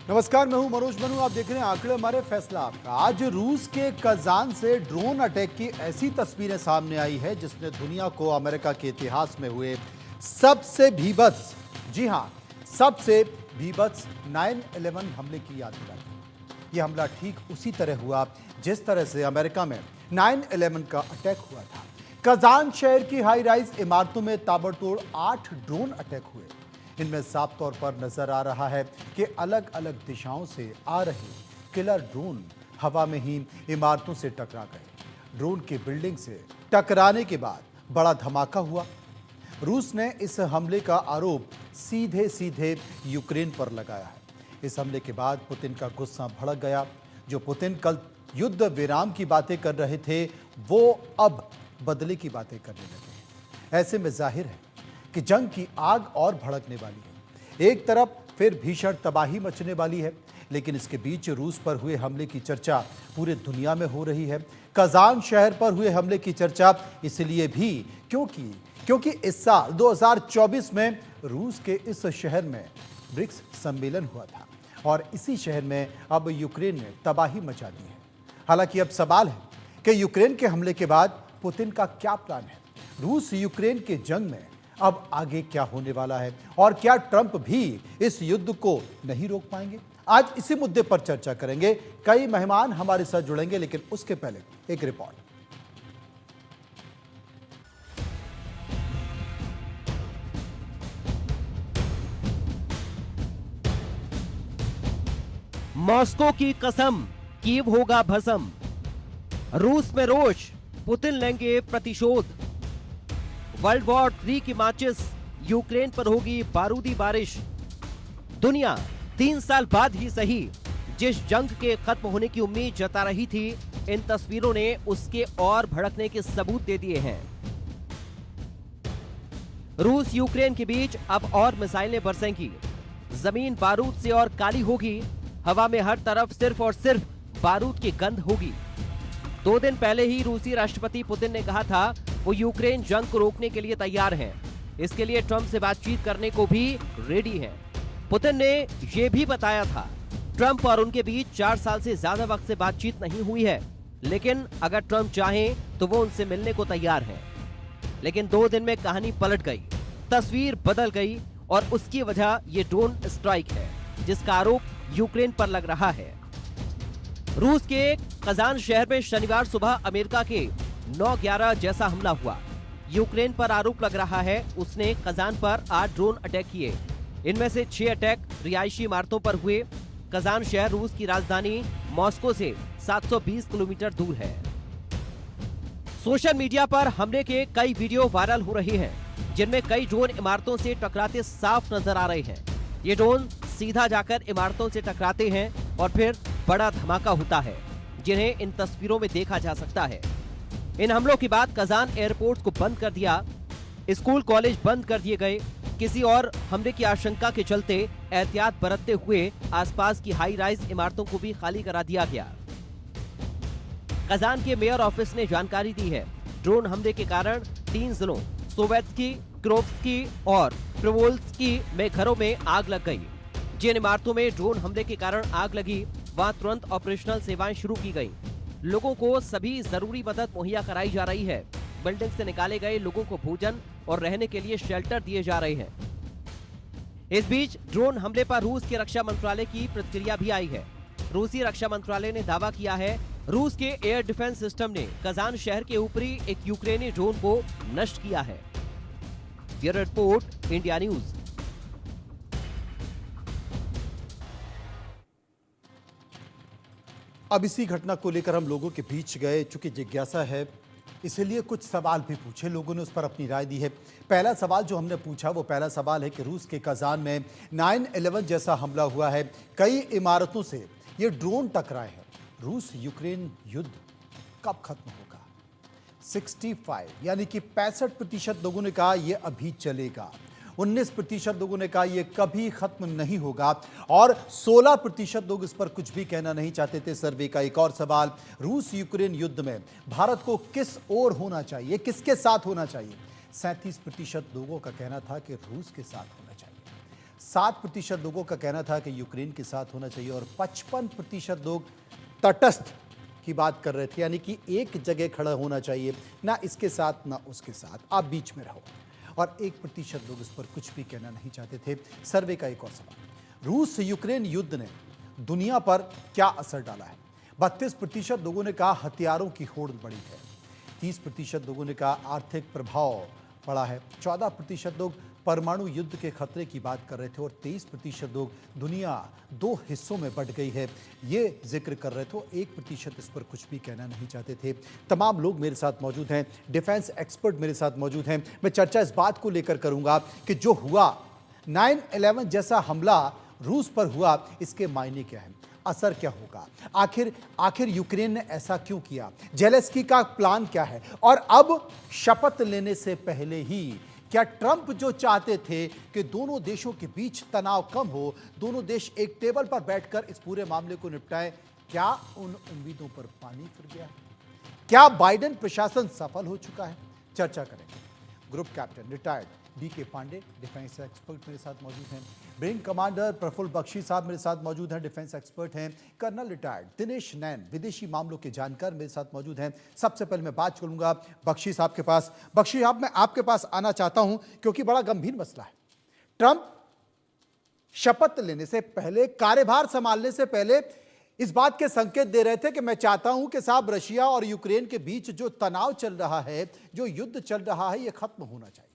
नमस्कार, मैं हूं मनोज मनु। आप देख रहे हैं आंकड़े हमारे फैसला आपका। आज रूस के कजान से ड्रोन अटैक की ऐसी तस्वीरें सामने आई है जिसने दुनिया को अमेरिका के इतिहास में हुए सबसे भीभत्स, जी हां, सबसे भीभत्स 9/11 हमले की याद दिलाई। यह हमला ठीक उसी तरह हुआ जिस तरह से अमेरिका में 9/11 का अटैक हुआ था। कजान शहर की हाई राइज इमारतों में ताबड़तोड़ 8 ड्रोन अटैक हुए। इनमें साफ तौर पर नजर आ रहा है कि अलग अलग दिशाओं से आ रहे किलर ड्रोन हवा में ही इमारतों से टकरा गए। ड्रोन की बिल्डिंग से टकराने के बाद बड़ा धमाका हुआ। रूस ने इस हमले का आरोप सीधे सीधे यूक्रेन पर लगाया है। इस हमले के बाद पुतिन का गुस्सा भड़क गया। जो पुतिन कल युद्ध विराम की बातें कर रहे थे, वो अब बदले की बातें करने लगे हैं। ऐसे में जाहिर है कि जंग की आग और भड़कने वाली है। एक तरफ फिर भीषण तबाही मचने वाली है, लेकिन इसके बीच रूस पर हुए हमले की चर्चा पूरे दुनिया में हो रही है। कजान शहर पर हुए हमले की चर्चा इसलिए भी क्योंकि इस साल 2024 में रूस के इस शहर में ब्रिक्स सम्मेलन हुआ था और इसी शहर में अब यूक्रेन ने तबाही मचा दी है। हालांकि अब सवाल है कि यूक्रेन के हमले के बाद पुतिन का क्या प्लान है। रूस यूक्रेन के जंग में अब आगे क्या होने वाला है और क्या ट्रंप भी इस युद्ध को नहीं रोक पाएंगे? आज इसी मुद्दे पर चर्चा करेंगे। कई मेहमान हमारे साथ जुड़ेंगे, लेकिन उसके पहले एक रिपोर्ट। मॉस्को की कसम, कीव होगा भस्म। रूस में रोष, पुतिन लेंगे प्रतिशोध। वर्ल्ड वॉर 3 की माचिस, यूक्रेन पर होगी बारूदी बारिश। दुनिया 3 साल बाद ही सही जिस जंग के खत्म होने की उम्मीद जता रही थी, इन तस्वीरों ने उसके और भड़कने के सबूत दे दिए हैं। रूस यूक्रेन के बीच अब और मिसाइलें बरसेंगी। जमीन बारूद से और काली होगी। हवा में हर तरफ सिर्फ और सिर्फ बारूद की गंध होगी। 2 दिन पहले ही रूसी राष्ट्रपति पुतिन ने कहा था वो यूक्रेन जंग को रोकने के लिए तैयार हैं। इसके लिए ट्रंप से बातचीत करने को भी रेडी हैं। पुतिन ने यह भी बताया था ट्रंप और उनके बीच 4 साल से ज्यादा वक्त से बातचीत नहीं हुई है, लेकिन अगर ट्रंप चाहें तो वो उनसे मिलने को तैयार हैं। लेकिन 2 दिन में कहानी पलट गई, तस्वीर बदल गई और उसकी वजह ये ड्रोन स्ट्राइक है जिसका आरोप यूक्रेन पर लग रहा है। रूस के कजान शहर में शनिवार सुबह अमेरिका के 9/11 जैसा हमला हुआ। यूक्रेन पर आरोप लग रहा है उसने कजान पर 8 ड्रोन अटैक किए। इनमें से 6 अटैक रिहायशी इमारतों पर हुए। कजान शहर रूस की राजधानी मॉस्को से 720 किलोमीटर दूर है। सोशल मीडिया पर हमले के कई वीडियो वायरल हो रहे हैं जिनमें कई ड्रोन इमारतों से टकराते साफ नजर आ रहे हैं। ये ड्रोन सीधा जाकर इमारतों से टकराते हैं और फिर बड़ा धमाका होता है, जिन्हें इन तस्वीरों में देखा जा सकता है। इन हमलों के बाद कजान एयरपोर्ट को बंद कर दिया, स्कूल कॉलेज बंद कर दिए गए। किसी और हमले की आशंका के चलते एहतियात बरतते हुए आसपास की हाई राइज इमारतों को भी खाली करा दिया गया। कजान के मेयर ऑफिस ने जानकारी दी है ड्रोन हमले के कारण 3 जिलों सोवेत्स्की, क्रोव्स्की और प्रिवोल्स्की में घरों में आग लग गई। जिन इमारतों में ड्रोन हमले के कारण आग लगी वहां तुरंत ऑपरेशनल सेवाएं शुरू की गई। लोगों को सभी जरूरी मदद मुहैया कराई जा रही है। बिल्डिंग से निकाले गए लोगों को भोजन और रहने के लिए शेल्टर दिए जा रहे हैं। इस बीच ड्रोन हमले पर रूस के रक्षा मंत्रालय की प्रतिक्रिया भी आई है। रूसी रक्षा मंत्रालय ने दावा किया है रूस के एयर डिफेंस सिस्टम ने कजान शहर के ऊपरी एक यूक्रेनी ड्रोन को नष्ट किया है। Bureau report, India news. अब इसी घटना को लेकर हम लोगों के बीच गए। चूंकि जिज्ञासा है इसलिए कुछ सवाल भी पूछे, लोगों ने उस पर अपनी राय दी है। पहला सवाल जो हमने पूछा वो पहला सवाल है कि रूस के कजान में 9/11 जैसा हमला हुआ है, कई इमारतों से ये ड्रोन टकराए हैं। रूस यूक्रेन युद्ध कब खत्म होगा? 65 यानी कि 65% लोगों ने कहा यह अभी चलेगा। 19% लोगों ने कहा यह कभी खत्म नहीं होगा और 16% लोग इस पर कुछ भी कहना नहीं चाहते थे। सर्वे का एक और सवाल, रूस यूक्रेन युद्ध में भारत को किस ओर होना चाहिए, किसके साथ होना चाहिए? 37% लोगों का कहना था कि रूस के साथ होना चाहिए। 7% लोगों का कहना था कि यूक्रेन के साथ होना चाहिए और 55% लोग तटस्थ की बात कर रहे थे, यानी कि एक जगह खड़ा होना चाहिए, ना इसके साथ ना उसके साथ, आप बीच में रहो। और 1% लोग इस पर कुछ भी कहना नहीं चाहते थे। सर्वे का एक और सवाल, रूस यूक्रेन युद्ध ने दुनिया पर क्या असर डाला है? 32% लोगों ने कहा हथियारों की होड़ बढ़ी है, 30% लोगों ने कहा आर्थिक प्रभाव पड़ा है, 14% लोग परमाणु युद्ध के खतरे की बात कर रहे थे और 23% लोग दुनिया 2 हिस्सों में बंट गई है ये जिक्र कर रहे थे। 1% इस पर कुछ भी कहना नहीं चाहते थे। तमाम लोग मेरे साथ मौजूद हैं, डिफेंस एक्सपर्ट मेरे साथ मौजूद हैं। मैं चर्चा इस बात को लेकर करूंगा कि जो हुआ 9/11 जैसा हमला रूस पर हुआ, इसके मायने क्या है, असर क्या होगा, आखिर यूक्रेन ने ऐसा क्यों किया, जेलेंस्की का प्लान क्या है, और अब शपथ लेने से पहले ही क्या ट्रंप जो चाहते थे कि दोनों देशों के बीच तनाव कम हो, दोनों देश एक टेबल पर बैठकर इस पूरे मामले को निपटाएं, क्या उन उम्मीदों पर पानी फिर गया है? क्या बाइडेन प्रशासन सफल हो चुका है? चर्चा करेंगे। Group captain retired DK Pandey defence expert मेरे साथ मौजूद हैं, विंग कमांडर प्रफुल्ल बख्शी साहब मेरे साथ मौजूद हैं, डिफेंस एक्सपर्ट हैं, कर्नल रिटायर्ड दिनेश नैन विदेशी मामलों के जानकार मेरे साथ मौजूद हैं। सबसे पहले मैं बात करूंगा बख्शी साहब के पास। बख्शी साहब, मैं आपके पास आना चाहता हूं क्योंकि बड़ा गंभीर मसला है। ट्रंप शपथ लेने से पहले, कार्यभार संभालने से पहले इस बात के संकेत दे रहे थे कि मैं चाहता हूं कि साहब रशिया और यूक्रेन के बीच जो तनाव चल रहा है, जो युद्ध चल रहा है, यह खत्म होना चाहिए,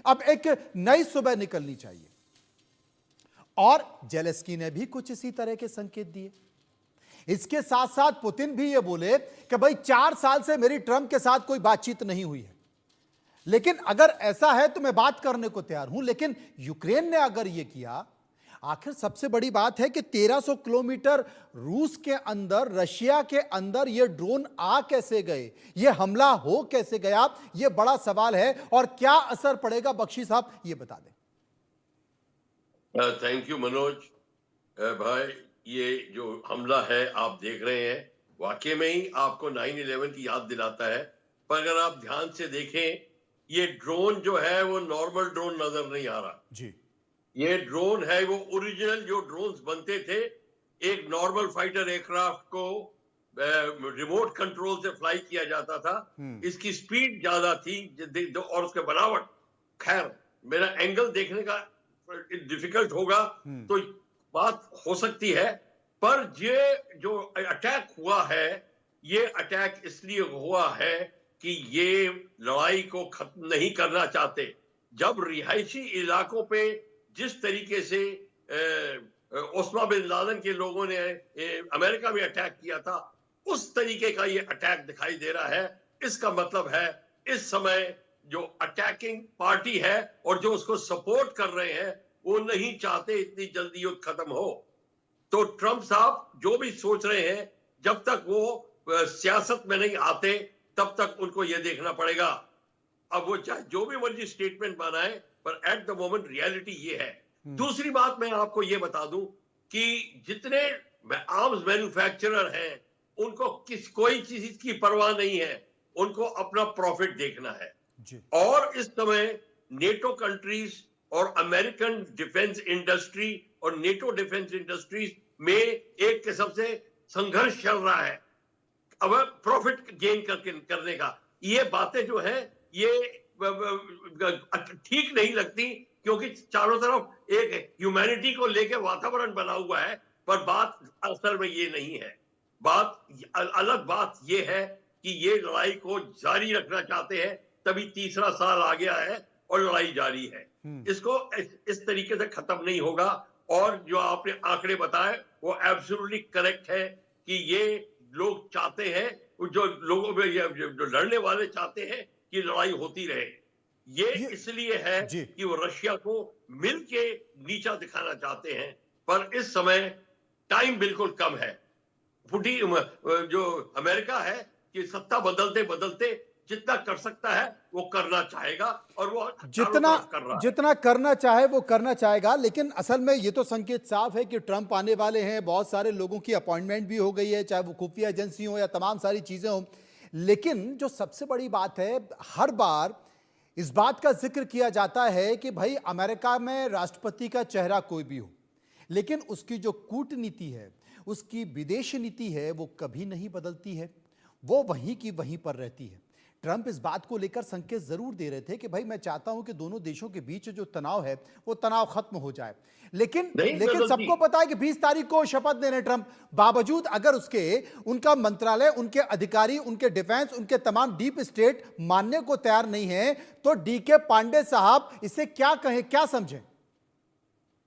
अब एक नई सुबह निकलनी चाहिए। और जेलेंस्की ने भी कुछ इसी तरह के संकेत दिए। इसके साथ साथ पुतिन भी ये बोले कि भाई 4 साल से मेरी ट्रंप के साथ कोई बातचीत नहीं हुई है, लेकिन अगर ऐसा है तो मैं बात करने को तैयार हूं। लेकिन यूक्रेन ने अगर यह किया, आखिर सबसे बड़ी बात है कि 1300 किलोमीटर रूस के अंदर, रशिया के अंदर ये ड्रोन आ कैसे गए, ये हमला हो कैसे गया, ये बड़ा सवाल है। और क्या असर पड़ेगा, बख्शी साहब ये बता दें। थैंक यू मनोज भाई। ये जो हमला है आप देख रहे हैं, वाकई में ही आपको 9/11 की याद दिलाता है। पर अगर आप ध्यान से देखें, ये ड्रोन जो है वो नॉर्मल ड्रोन नजर नहीं आ रहा जी। ये ड्रोन है वो ओरिजिनल जो ड्रोन्स बनते थे, एक नॉर्मल फाइटर एयरक्राफ्ट को रिमोट कंट्रोल से फ्लाई किया जाता था। इसकी स्पीड ज्यादा थी और उसके बनावट, खैर मेरा एंगल देखने का डिफिकल्ट होगा तो बात हो सकती है, पर ये जो अटैक हुआ है, ये अटैक इसलिए हुआ है कि ये लड़ाई को खत्म नहीं करना चाहते। जब रिहायशी इलाकों पे जिस तरीके से ओस्मा बिन लादेन के लोगों ने अमेरिका में अटैक किया था, उस तरीके का ये अटैक दिखाई दे रहा है। इसका मतलब है इस समय जो अटैकिंग पार्टी है और जो उसको सपोर्ट कर रहे हैं, वो नहीं चाहते इतनी जल्दी युद्ध खत्म हो। तो ट्रंप साहब जो भी सोच रहे हैं, जब तक वो सियासत में नहीं आते तब तक उनको ये देखना पड़ेगा। अब वो चाहे जो भी मर्जी स्टेटमेंट बनाए, पर एट द मोमेंट रियलिटी ये है। दूसरी बात मैं आपको ये बता दूं कि जितने आर्म्स मैन्युफैक्चरर हैं, उनको कोई चीज की परवाह नहीं है, उनको अपना प्रॉफिट देखना है जी। और इस समय नेटो कंट्रीज और अमेरिकन डिफेंस इंडस्ट्री और नेटो डिफेंस इंडस्ट्रीज में एक किस्म से संघर्ष चल रहा है, अब प्रॉफिट गेन करने का। ये बातें जो है ये ठीक नहीं लगती, क्योंकि चारों तरफ एक ह्यूमैनिटी को लेकर वातावरण बना हुआ है, पर बात असल में ये नहीं है। अलग बात ये है कि ये लड़ाई को जारी रखना चाहते हैं, तभी तीसरा साल आ गया है और लड़ाई जारी है। इसको इस तरीके से खत्म नहीं होगा। और जो आपने आंकड़े बताए वो एब्सोल्युटली करेक्ट है कि ये लोग चाहते हैं, जो लोगों में जो लड़ने वाले चाहते हैं कि लड़ाई होती रहे। ये इसलिए है कि वो रशिया को मिलके नीचा दिखाना चाहते हैं, पर इस समय टाइम बिल्कुल कम है। जो अमेरिका है कि सत्ता बदलते बदलते जितना कर सकता है वो करना चाहेगा, और वो जितना करना चाहे वो करना चाहेगा। लेकिन असल में ये तो संकेत साफ है कि ट्रंप आने वाले हैं, बहुत सारे लोगों की अपॉइंटमेंट भी हो गई है, चाहे वो खुफिया एजेंसी हो या तमाम सारी चीजें हो। लेकिन जो सबसे बड़ी बात है, हर बार इस बात का जिक्र किया जाता है कि भाई अमेरिका में राष्ट्रपति का चेहरा कोई भी हो, लेकिन उसकी जो कूटनीति है, उसकी विदेश नीति है, वो कभी नहीं बदलती है, वो वहीं की वहीं पर रहती है। ट्रंप इस बात को लेकर संकेत जरूर दे रहे थे कि भाई मैं चाहता हूं कि दोनों देशों के बीच जो तनाव है वो तनाव खत्म हो जाए, लेकिन नहीं बदलती। सबको पता है कि 20 तारीख को शपथ ले रहे ट्रंप। बावजूद अगर उसके उनका मंत्रालय, उनके अधिकारी, उनके डिफेंस, उनके तमाम डीप स्टेट मानने को तैयार नहीं है, तो डीके पांडे साहब इसे क्या कहें, क्या समझें?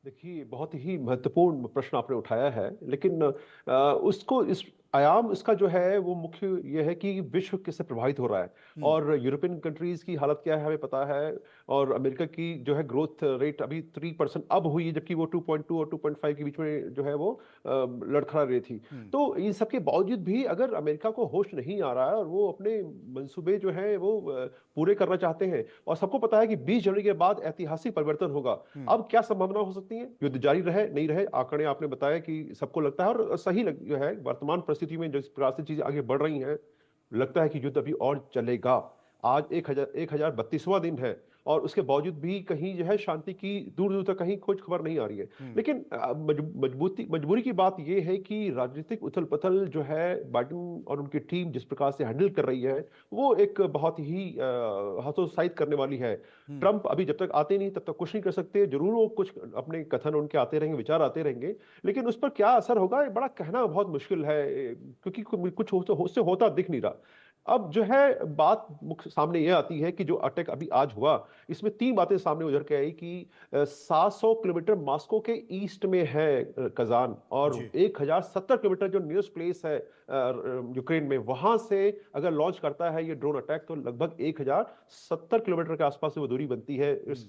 देखिए, बहुत ही महत्वपूर्ण प्रश्न आपने उठाया है, लेकिन उसको इस आयाम इसका जो है वो मुख्य ये है कि विश्व किससे प्रभावित हो रहा है और यूरोपियन कंट्रीज की हालत क्या है हमें पता है, और अमेरिका की जो है ग्रोथ रेट अभी 3% अब हुई है, जबकि वो 2.2 और 2.5 के बीच में जो है वो लड़खड़ा रही थी। तो इन सब के बावजूद भी अगर अमेरिका को होश नहीं आ रहा है और वो अपने मंसूबे जो है वो पूरे करना चाहते हैं, और सबको पता है कि 20 जनवरी के बाद ऐतिहासिक परिवर्तन होगा, अब क्या संभावना हो सकती है? युद्ध जारी रहे नहीं रहे, आंकड़े आपने बताया कि सबको लगता है और सही जो है वर्तमान परिस्थिति में जिस प्रकार से चीजें आगे बढ़ रही हैं, लगता है कि युद्ध अभी और चलेगा। आज 1032वां दिन है और उसके बावजूद भी कहीं जो है शांति की दूर दूर तक कहीं खोज खबर नहीं आ रही है। लेकिन मजबूरी की बात यह है कि राजनीतिक उथल पथल जो है बाइडेन और उनकी टीम जिस प्रकार से हैंडल कर रही है वो एक बहुत ही हतोत्साहित करने वाली है। ट्रंप अभी जब तक आते नहीं तब तक कुछ नहीं कर सकते, जरूर वो कुछ अपने कथन उनके आते रहेंगे, विचार आते रहेंगे, लेकिन उस पर क्या असर होगा ये बड़ा कहना बहुत मुश्किल है, क्योंकि कुछ उससे होता दिख नहीं रहा। अब जो है बात मुख्य सामने ये आती है कि जो अटैक अभी आज हुआ, इसमें 3 बातें सामने उभर के आई कि 700 किलोमीटर मॉस्को के ईस्ट में है कजान, और 1070 किलोमीटर जो नियरेस्ट प्लेस है यूक्रेन में, वहां से अगर लॉन्च करता है ये ड्रोन अटैक तो लगभग 1070 किलोमीटर के आसपास से वो दूरी बनती है इस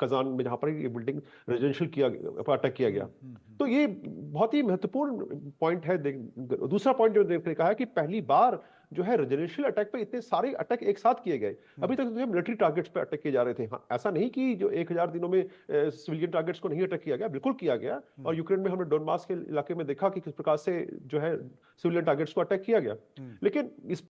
कजान में जहां पर ये बिल्डिंग रेजिडेंशियल अटैक किया गया। तो ये बहुत ही महत्वपूर्ण पॉइंट है। दूसरा पॉइंट जो देखने का है कि पहली बार जो है रेजिडेंशियल अटैक पे इतने सारे अटैक एक साथ किए गए। अभी तक तो मिलिट्री टारगेट्स पे अटैक किए जा रहे थे। हाँ, ऐसा नहीं कि जो 1000 दिनों में सिविलियन टारगेट्स को नहीं अटैक किया गया, बिल्कुल किया गया। और यूक्रेन में हमने डोनबास के इलाके में देखा कि किस प्रकार से जो है सिविलियन टारगेट्स को अटैक किया गया। लेकिन इस